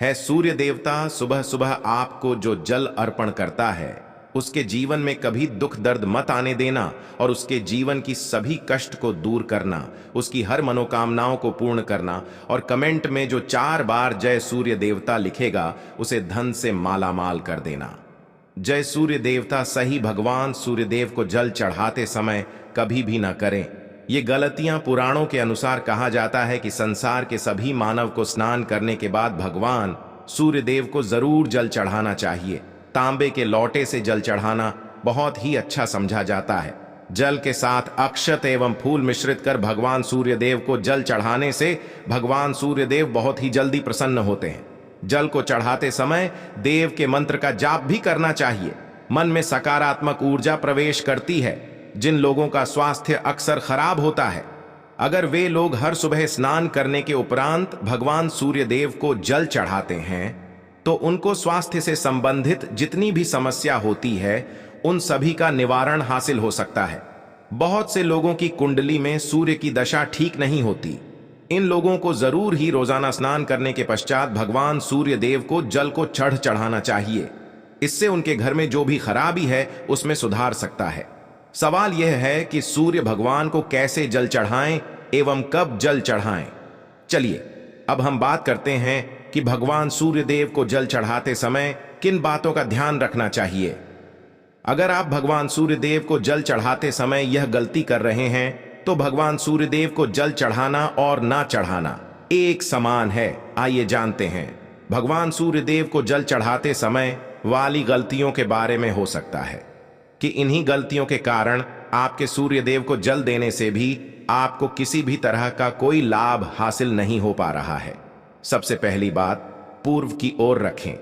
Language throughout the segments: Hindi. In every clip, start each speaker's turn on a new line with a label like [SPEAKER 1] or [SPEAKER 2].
[SPEAKER 1] है। सूर्य देवता सुबह सुबह आपको जो जल अर्पण करता है, उसके जीवन में कभी दुख दर्द मत आने देना और उसके जीवन की सभी कष्ट को दूर करना, उसकी हर मनोकामनाओं को पूर्ण करना। और कमेंट में जो 4 बार जय सूर्य देवता लिखेगा, उसे धन से मालामाल कर देना। जय सूर्य देवता सही भगवान सूर्यदेव को जल चढ़ाते समय कभी भी ना करें। ये गलतियां पुराणों के अनुसार कहा जाता है कि संसार के सभी मानव को स्नान करने के बाद भगवान सूर्यदेव को जरूर जल चढ़ाना चाहिए। तांबे के लोटे से जल चढ़ाना बहुत ही अच्छा समझा जाता है। जल के साथ अक्षत एवं फूल मिश्रित कर भगवान सूर्यदेव को जल चढ़ाने से भगवान सूर्यदेव बहुत ही जल्दी प्रसन्न होते हैं। जल को चढ़ाते समय देव के मंत्र का जाप भी करना चाहिए। मन में सकारात्मक ऊर्जा प्रवेश करती है। जिन लोगों का स्वास्थ्य अक्सर खराब होता है, अगर वे लोग हर सुबह स्नान करने के उपरांत भगवान सूर्यदेव को जल चढ़ाते हैं, तो उनको स्वास्थ्य से संबंधित जितनी भी समस्या होती है, उन सभी का निवारण हासिल हो सकता है। बहुत से लोगों की कुंडली में सूर्य की दशा ठीक नहीं होती। इन लोगों को जरूर ही रोजाना स्नान करने के पश्चात भगवान सूर्यदेव को जल को चढ़ाना चाहिए। इससे उनके घर में जो भी खराबी है उसमें सुधार सकता है। सवाल यह है कि सूर्य भगवान को कैसे जल चढ़ाएं एवं कब जल चढ़ाएं। चलिए अब हम बात करते हैं कि भगवान सूर्यदेव को जल चढ़ाते समय किन बातों का ध्यान रखना चाहिए। अगर आप भगवान सूर्यदेव को जल चढ़ाते समय यह गलती कर रहे हैं, तो भगवान सूर्यदेव को जल चढ़ाना और ना चढ़ाना एक समान है। आइए जानते हैं भगवान सूर्यदेव को जल चढ़ाते समय वाली गलतियों के बारे में। हो सकता है कि इन्हीं गलतियों के कारण आपके सूर्यदेव को जल देने से भी आपको किसी भी तरह का कोई लाभ हासिल नहीं हो पा रहा है। सबसे पहली बात, पूर्व की ओर रखें।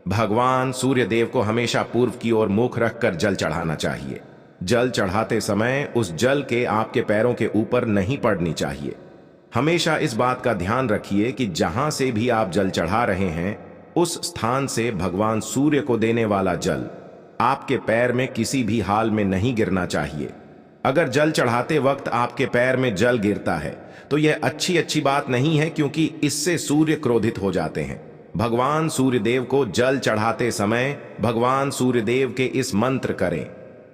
[SPEAKER 1] भगवान सूर्यदेव को हमेशा पूर्व की ओर मुख रखकर जल चढ़ाना चाहिए। जल चढ़ाते समय उस जल के आपके पैरों के ऊपर नहीं पड़नी चाहिए। हमेशा इस बात का ध्यान रखिए कि जहां से भी आप जल चढ़ा रहे हैं, उस स्थान से भगवान सूर्य को देने वाला जल आपके पैर में किसी भी हाल में नहीं गिरना चाहिए। अगर जल चढ़ाते वक्त आपके पैर में जल गिरता है, तो यह अच्छी बात नहीं है, क्योंकि इससे सूर्य क्रोधित हो जाते हैं। भगवान सूर्यदेव को जल चढ़ाते समय भगवान सूर्यदेव के इस मंत्र करें।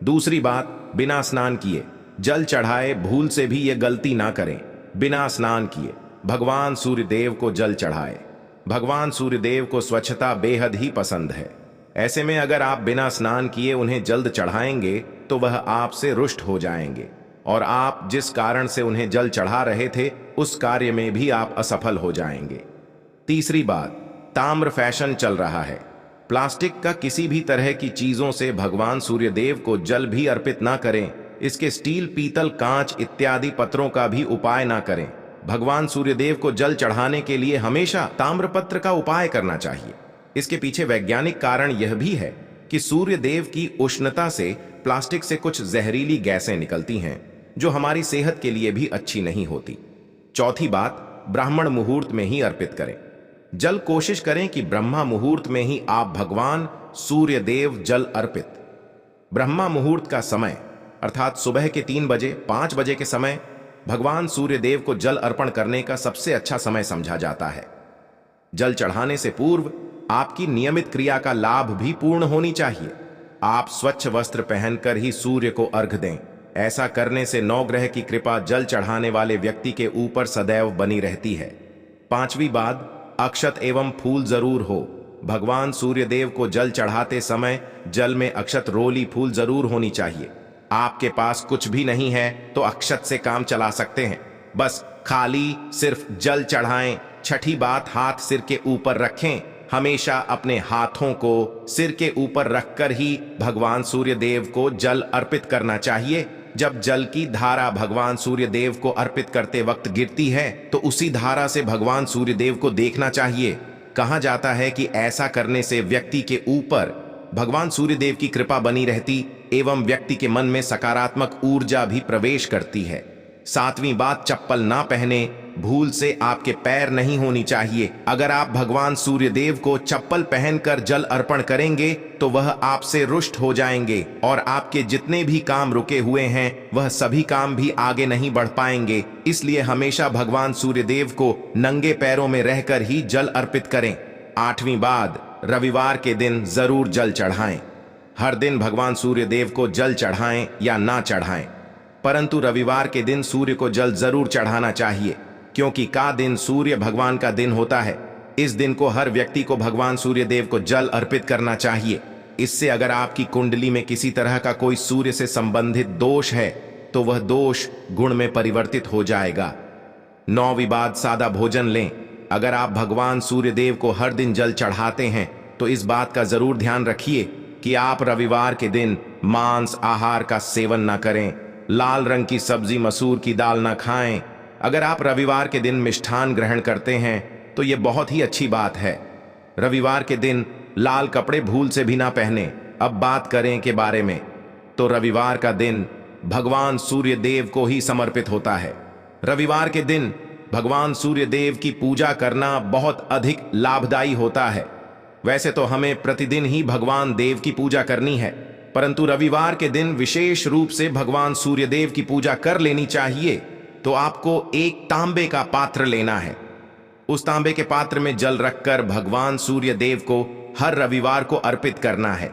[SPEAKER 1] दूसरी बात, बिना स्नान किए जल चढ़ाए। भूल से भी यह गलती ना करें। बिना स्नान किए भगवान सूर्यदेव को जल चढ़ाए। भगवान सूर्यदेव को स्वच्छता बेहद ही पसंद है। ऐसे में अगर आप बिना स्नान किए उन्हें जल्द चढ़ाएंगे, तो वह आपसे रुष्ट हो जाएंगे और आप जिस कारण से उन्हें जल चढ़ा रहे थे, उस कार्य में भी आप असफल हो जाएंगे। तीसरी बात, ताम्र फैशन चल रहा है। प्लास्टिक का किसी भी तरह की चीजों से भगवान सूर्यदेव को जल भी अर्पित ना करें। इसके स्टील, पीतल, कांच इत्यादि पत्रों का भी उपाय ना करें। भगवान सूर्यदेव को जल चढ़ाने के लिए हमेशा ताम्रपत्र का उपाय करना चाहिए। इसके पीछे वैज्ञानिक कारण यह भी है कि सूर्यदेव की उष्णता से प्लास्टिक से कुछ जहरीली गैसें निकलती हैं, जो हमारी सेहत के लिए भी अच्छी नहीं होती। चौथी बात, ब्राह्मण मुहूर्त में ही अर्पित करें। जल कोशिश करें कि ब्रह्मा मुहूर्त में ही आप भगवान सूर्यदेव जल अर्पित। ब्रह्मा मुहूर्त का समय अर्थात सुबह के 3 बजे 5 बजे के समय भगवान सूर्यदेव को जल अर्पण करने का सबसे अच्छा समय समझा जाता है। जल चढ़ाने से पूर्व आपकी नियमित क्रिया का लाभ भी पूर्ण होनी चाहिए। आप स्वच्छ वस्त्र पहनकर ही सूर्य को अर्घ दें। ऐसा करने से नवग्रह की कृपा जल चढ़ाने वाले व्यक्ति के ऊपर सदैव बनी रहती है। पांचवी बात, अक्षत एवं फूल जरूर हो। भगवान सूर्यदेव को जल चढ़ाते समय जल में अक्षत, रोली, फूल जरूर होनी चाहिए। आपके पास कुछ भी नहीं है तो अक्षत से काम चला सकते हैं। बस खाली सिर्फ जल चढ़ाएं। छठी बात, हाथ सिर के ऊपर रखें। हमेशा अपने हाथों को सिर के ऊपर रखकर ही भगवान सूर्यदेव को जल अर्पित करना चाहिए। जब जल की धारा भगवान सूर्यदेव को अर्पित करते वक्त गिरती है, तो उसी धारा से भगवान सूर्यदेव को देखना चाहिए। कहा जाता है कि ऐसा करने से व्यक्ति के ऊपर भगवान सूर्यदेव की कृपा बनी रहती एवं व्यक्ति के मन में सकारात्मक ऊर्जा भी प्रवेश करती है। सातवीं बात, चप्पल ना पहने। भूल से आपके पैर नहीं होनी चाहिए। अगर आप भगवान सूर्यदेव को चप्पल पहनकर जल अर्पण करेंगे, तो वह आपसे रुष्ट हो जाएंगे और आपके जितने भी काम रुके हुए हैं, वह सभी काम भी आगे नहीं बढ़ पाएंगे। इसलिए हमेशा भगवान सूर्यदेव को नंगे पैरों में रहकर ही जल अर्पित करें। 8वीं बात, रविवार के दिन जरूर जल चढ़ाएं। हर दिन भगवान सूर्य देव को जल चढ़ाएं या ना चढ़ाएं, परंतु रविवार के दिन सूर्य को जल जरूर चढ़ाना चाहिए, क्योंकि का दिन सूर्य भगवान का दिन होता है। इस दिन को हर व्यक्ति को भगवान सूर्य देव को जल अर्पित करना चाहिए। इससे अगर आपकी कुंडली में किसी तरह का कोई सूर्य से संबंधित दोष है तो वह दोष गुण में परिवर्तित हो जाएगा। 9वीं बात, सादा भोजन लें। अगर आप भगवान सूर्य देव को हर दिन जल चढ़ाते हैं तो इस बात का जरूर ध्यान रखिए कि आप रविवार के दिन मांस आहार का सेवन ना करें, लाल रंग की सब्जी मसूर की दाल ना खाएं। अगर आप रविवार के दिन मिष्ठान ग्रहण करते हैं तो यह बहुत ही अच्छी बात है। रविवार के दिन लाल कपड़े भूल से भी ना पहने। अब बात करें के बारे में, तो रविवार का दिन भगवान सूर्य देव को ही समर्पित होता है। रविवार के दिन भगवान सूर्य देव की पूजा करना बहुत अधिक लाभदायी होता है। वैसे तो हमें प्रतिदिन ही भगवान देव की पूजा करनी है, परंतु रविवार के दिन विशेष रूप से भगवान सूर्य देव की पूजा कर लेनी चाहिए। तो आपको एक तांबे का पात्र लेना है। उस तांबे के पात्र में जल रखकर भगवान सूर्य देव को हर रविवार को अर्पित करना है।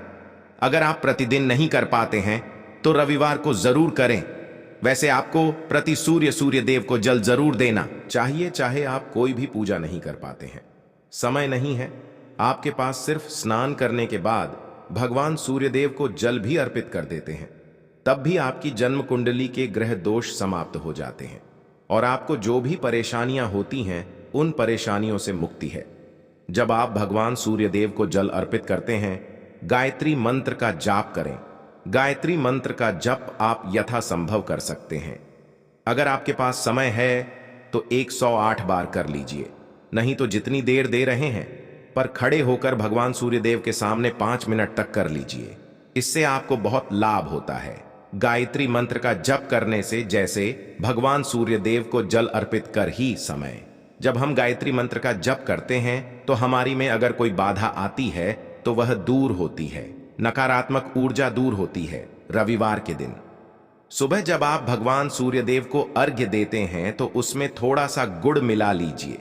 [SPEAKER 1] अगर आप प्रतिदिन नहीं कर पाते हैं तो रविवार को जरूर करें। वैसे आपको प्रति सूर्य देव को जल जरूर देना चाहिए, चाहे आप कोई भी पूजा नहीं कर पाते हैं, समय नहीं है, आपके पास सिर्फ स्नान करने के बाद भगवान सूर्य देव को जल भी अर्पित कर देते हैं, तब भी आपकी जन्म कुंडली के ग्रह दोष समाप्त हो जाते हैं और आपको जो भी परेशानियां होती हैं उन परेशानियों से मुक्ति है। जब आप भगवान सूर्य देव को जल अर्पित करते हैं, गायत्री मंत्र का जाप करें। गायत्री मंत्र का जप आप यथासंभव कर सकते हैं। अगर आपके पास समय है तो 108 बार कर लीजिए, नहीं तो जितनी देर दे रहे हैं पर खड़े होकर भगवान सूर्य देव के सामने 5 मिनट तक कर लीजिए। इससे आपको बहुत लाभ होता है। गायत्री मंत्र का जप करने से जैसे भगवान सूर्य देव को जल अर्पित कर ही समय, जब हम गायत्री मंत्र का जप करते हैं तो हमारी में अगर कोई बाधा आती है तो वह दूर होती है, नकारात्मक ऊर्जा दूर होती है। रविवार के दिन सुबह जब आप भगवान सूर्य देव को अर्घ्य देते हैं तो उसमें थोड़ा सा गुड़ मिला लीजिए।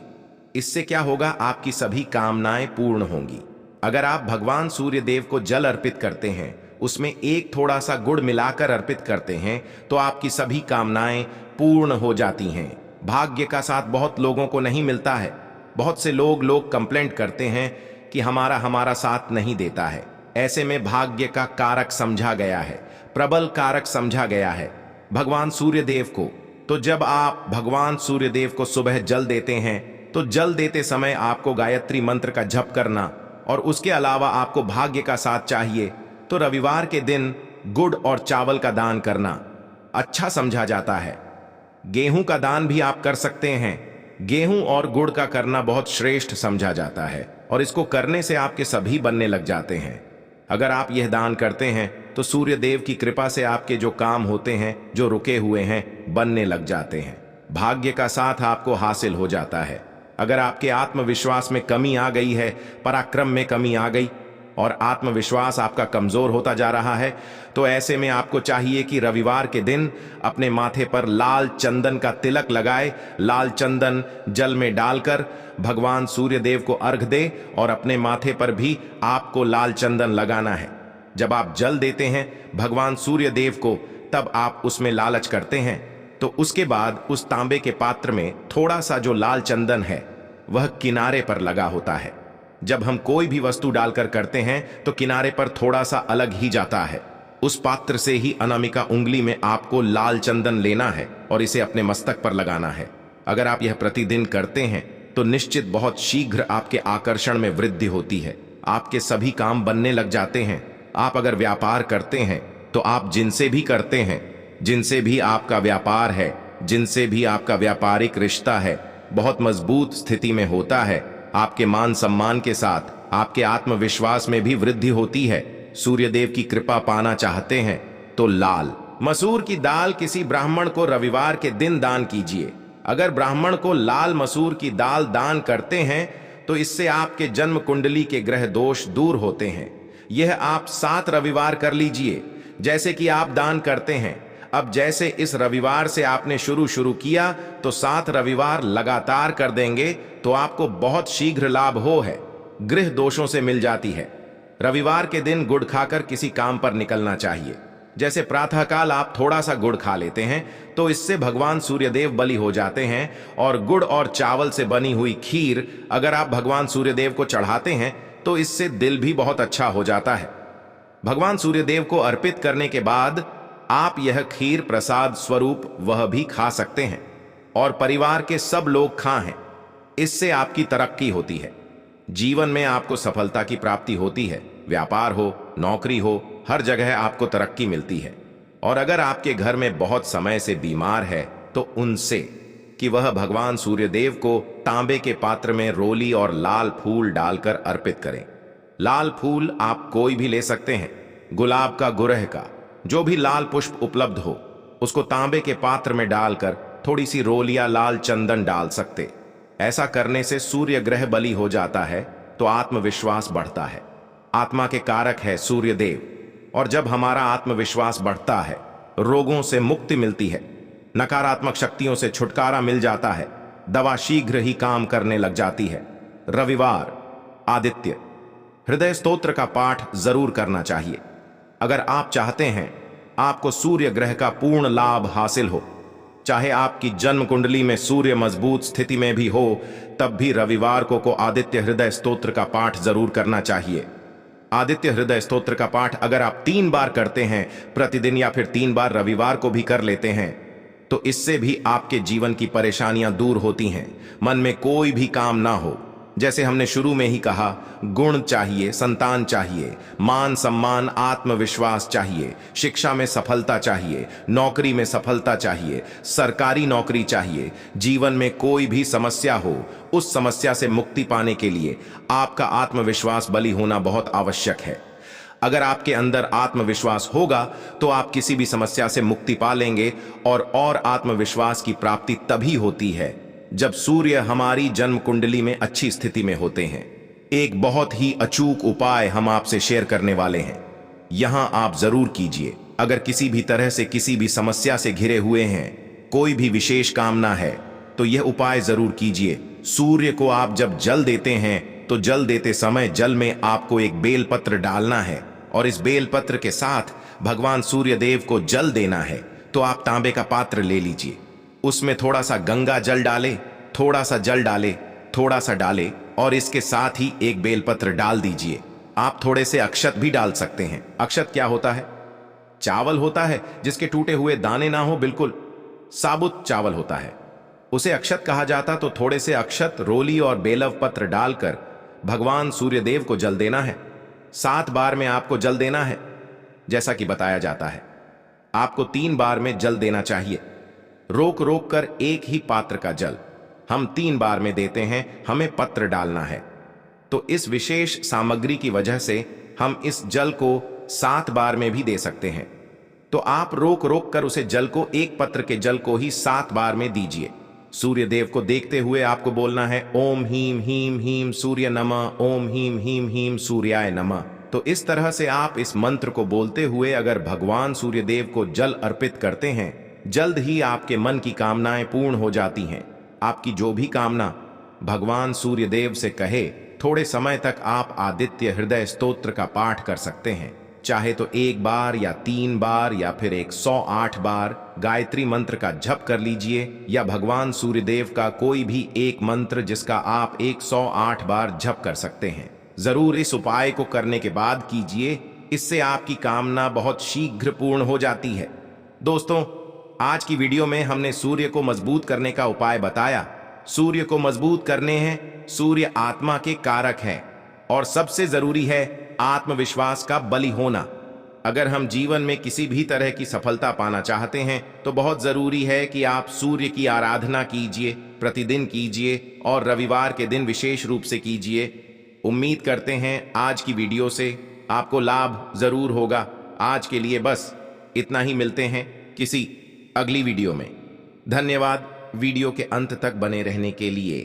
[SPEAKER 1] इससे क्या होगा, आपकी सभी कामनाएं पूर्ण होंगी। अगर आप भगवान सूर्य देव को जल अर्पित करते हैं, उसमें एक थोड़ा सा गुड़ मिलाकर अर्पित करते हैं तो आपकी सभी कामनाएं पूर्ण हो जाती हैं। भाग्य का साथ बहुत लोगों को नहीं मिलता है। बहुत से लोग कंप्लेंट करते हैं कि हमारा साथ नहीं देता है। ऐसे में भाग्य का कारक समझा गया है, प्रबल कारक समझा गया है भगवान सूर्य देव को। तो जब आप भगवान सूर्य देव को सुबह जल देते हैं तो जल देते समय आपको गायत्री मंत्र का जप करना और उसके अलावा आपको भाग्य का साथ चाहिए तो रविवार के दिन गुड़ और चावल का दान करना अच्छा समझा जाता है। गेहूं का दान भी आप कर सकते हैं। गेहूं और गुड़ का करना बहुत श्रेष्ठ समझा जाता है और इसको करने से आपके सभी बनने लग जाते हैं। अगर आप यह दान करते हैं तो सूर्य देव की कृपा से आपके जो काम होते हैं, जो रुके हुए हैं, बनने लग जाते हैं। भाग्य का साथ आपको हासिल हो जाता है। अगर आपके आत्मविश्वास में कमी आ गई है, पराक्रम में कमी आ गई और आत्मविश्वास आपका कमजोर होता जा रहा है, तो ऐसे में आपको चाहिए कि रविवार के दिन अपने माथे पर लाल चंदन का तिलक लगाए। लाल चंदन जल में डालकर भगवान सूर्य देव को अर्घ दे और अपने माथे पर भी आपको लाल चंदन लगाना है। जब आप जल देते हैं भगवान सूर्य देव को, तब आप उसमें लालच करते हैं तो उसके बाद उस तांबे के पात्र में थोड़ा सा जो लाल चंदन है वह किनारे पर लगा होता है। जब हम कोई भी वस्तु डालकर करते हैं तो किनारे पर थोड़ा सा अलग ही जाता है। उस पात्र से ही अनामिका उंगली में आपको लाल चंदन लेना है और इसे अपने मस्तक पर लगाना है। अगर आप यह प्रतिदिन करते हैं तो निश्चित बहुत शीघ्र आपके आकर्षण में वृद्धि होती है। आपके सभी काम बनने लग जाते हैं। आप अगर व्यापार करते हैं तो आप जिनसे भी करते हैं, जिनसे भी आपका व्यापार है, जिनसे भी आपका व्यापारिक रिश्ता है, बहुत मजबूत स्थिति में होता है। आपके मान सम्मान के साथ आपके आत्मविश्वास में भी वृद्धि होती है। सूर्य देव की कृपा पाना चाहते हैं तो लाल मसूर की दाल किसी ब्राह्मण को रविवार के दिन दान कीजिए। अगर ब्राह्मण को लाल मसूर की दाल दान करते हैं तो इससे आपके जन्म कुंडली के ग्रह दोष दूर होते हैं। यह आप 7 रविवार कर लीजिए जैसे कि आप दान करते हैं। अब जैसे इस रविवार से आपने शुरू किया तो 7 रविवार लगातार कर देंगे तो आपको बहुत शीघ्र लाभ है। गृह दोषों से मिल जाती है। रविवार के दिन गुड़ खाकर किसी काम पर निकलना चाहिए। जैसे प्रातःकाल आप थोड़ा सा गुड़ खा लेते हैं तो इससे भगवान सूर्यदेव बलि हो जाते हैं, और गुड़ और चावल से बनी हुई खीर अगर आप भगवान सूर्यदेव को चढ़ाते हैं तो इससे दिल भी बहुत अच्छा हो जाता है। भगवान सूर्यदेव को अर्पित करने के बाद आप यह खीर प्रसाद स्वरूप वह भी खा सकते हैं और परिवार के सब लोग खाएं। इससे आपकी तरक्की होती है, जीवन में आपको सफलता की प्राप्ति होती है। व्यापार हो, नौकरी हो, हर जगह आपको तरक्की मिलती है। और अगर आपके घर में बहुत समय से बीमार है तो उनसे कि वह भगवान सूर्यदेव को तांबे के पात्र में रोली और लाल फूल डालकर अर्पित करें। लाल फूल आप कोई भी ले सकते हैं, गुलाब का, गुरह का, जो भी लाल पुष्प उपलब्ध हो उसको तांबे के पात्र में डालकर थोड़ी सी रोल या लाल चंदन डाल सकते। ऐसा करने से सूर्य ग्रह बलि हो जाता है तो आत्मविश्वास बढ़ता है। आत्मा के कारक है सूर्यदेव, और जब हमारा आत्मविश्वास बढ़ता है रोगों से मुक्ति मिलती है, नकारात्मक शक्तियों से छुटकारा मिल जाता है, दवा शीघ्र ही काम करने लग जाती है। रविवार आदित्य हृदय स्तोत्र का पाठ जरूर करना चाहिए। अगर आप चाहते हैं आपको सूर्य ग्रह का पूर्ण लाभ हासिल हो, चाहे आपकी जन्म कुंडली में सूर्य मजबूत स्थिति में भी हो, तब भी रविवार को आदित्य हृदय स्तोत्र का पाठ जरूर करना चाहिए। आदित्य हृदय स्तोत्र का पाठ अगर आप 3 बार करते हैं प्रतिदिन या फिर 3 बार रविवार को भी कर लेते हैं तो इससे भी आपके जीवन की परेशानियां दूर होती हैं। मन में कोई भी काम ना हो, जैसे हमने शुरू में ही कहा, गुण चाहिए, संतान चाहिए, मान सम्मान आत्मविश्वास चाहिए, शिक्षा में सफलता चाहिए, नौकरी में सफलता चाहिए, सरकारी नौकरी चाहिए। जीवन में कोई भी समस्या हो, उस समस्या से मुक्ति पाने के लिए आपका आत्मविश्वास बलि होना बहुत आवश्यक है। अगर आपके अंदर आत्मविश्वास होगा तो आप किसी भी समस्या से मुक्ति पा लेंगे, और आत्मविश्वास की प्राप्ति तभी होती है जब सूर्य हमारी जन्म कुंडली में अच्छी स्थिति में होते हैं। एक बहुत ही अचूक उपाय हम आपसे शेयर करने वाले हैं, यहां आप जरूर कीजिए। अगर किसी भी तरह से किसी भी समस्या से घिरे हुए हैं, कोई भी विशेष कामना है, तो यह उपाय जरूर कीजिए। सूर्य को आप जब जल देते हैं तो जल देते समय जल में आपको एक बेलपत्र डालना है, और इस बेलपत्र के साथ भगवान सूर्यदेव को जल देना है। तो आप तांबे का पात्र ले लीजिए, उसमें थोड़ा सा गंगा जल डाले, थोड़ा सा जल डाले, थोड़ा सा डाले, और इसके साथ ही एक बेलपत्र डाल दीजिए। आप थोड़े से अक्षत भी डाल सकते हैं। अक्षत क्या होता है? चावल होता है जिसके टूटे हुए दाने ना हो, बिल्कुल साबुत चावल होता है, उसे अक्षत कहा जाता। तो थोड़े से अक्षत, रोली और बेलव पत्र डालकर भगवान सूर्यदेव को जल देना है। 7 बार में आपको जल देना है, जैसा कि बताया जाता है। आपको 3 बार में जल देना चाहिए। रोक रोक कर एक ही पात्र का जल हम 3 बार में देते हैं, हमें पत्र डालना है। तो इस विशेष सामग्री की वजह से हम इस जल को 7 बार में भी दे सकते हैं। तो आप रोक रोक कर उसे जल को, एक पत्र के जल को ही 7 बार में दीजिए। सूर्यदेव को देखते हुए आपको बोलना है, ओम हीम हीम हीम सूर्य नमः, ओम हीम हीम हीम सूर्याय नमः। तो इस तरह से आप इस मंत्र को बोलते हुए अगर भगवान सूर्यदेव को जल अर्पित करते हैं, जल्द ही आपके मन की कामनाएं पूर्ण हो जाती हैं। आपकी जो भी कामना भगवान सूर्यदेव से कहे, थोड़े समय तक आप आदित्य हृदय स्तोत्र का पाठ कर सकते हैं। चाहे तो 1 बार या 3 बार या फिर 108 बार गायत्री मंत्र का जप कर लीजिए, या भगवान सूर्यदेव का कोई भी एक मंत्र जिसका आप 108 बार जप कर सकते हैं। जरूर इस उपाय को करने के बाद कीजिए, इससे आपकी कामना बहुत शीघ्र पूर्ण हो जाती है। दोस्तों, आज की वीडियो में हमने सूर्य को मजबूत करने का उपाय बताया। सूर्य को मजबूत करने हैं, सूर्य आत्मा के कारक हैं, और सबसे जरूरी है आत्मविश्वास का बलि होना। अगर हम जीवन में किसी भी तरह की सफलता पाना चाहते हैं तो बहुत जरूरी है कि आप सूर्य की आराधना कीजिए, प्रतिदिन कीजिए, और रविवार के दिन विशेष रूप से कीजिए। उम्मीद करते हैं आज की वीडियो से आपको लाभ जरूर होगा। आज के लिए बस इतना ही, मिलते हैं किसी अगली वीडियो में। धन्यवाद वीडियो के अंत तक बने रहने के लिए।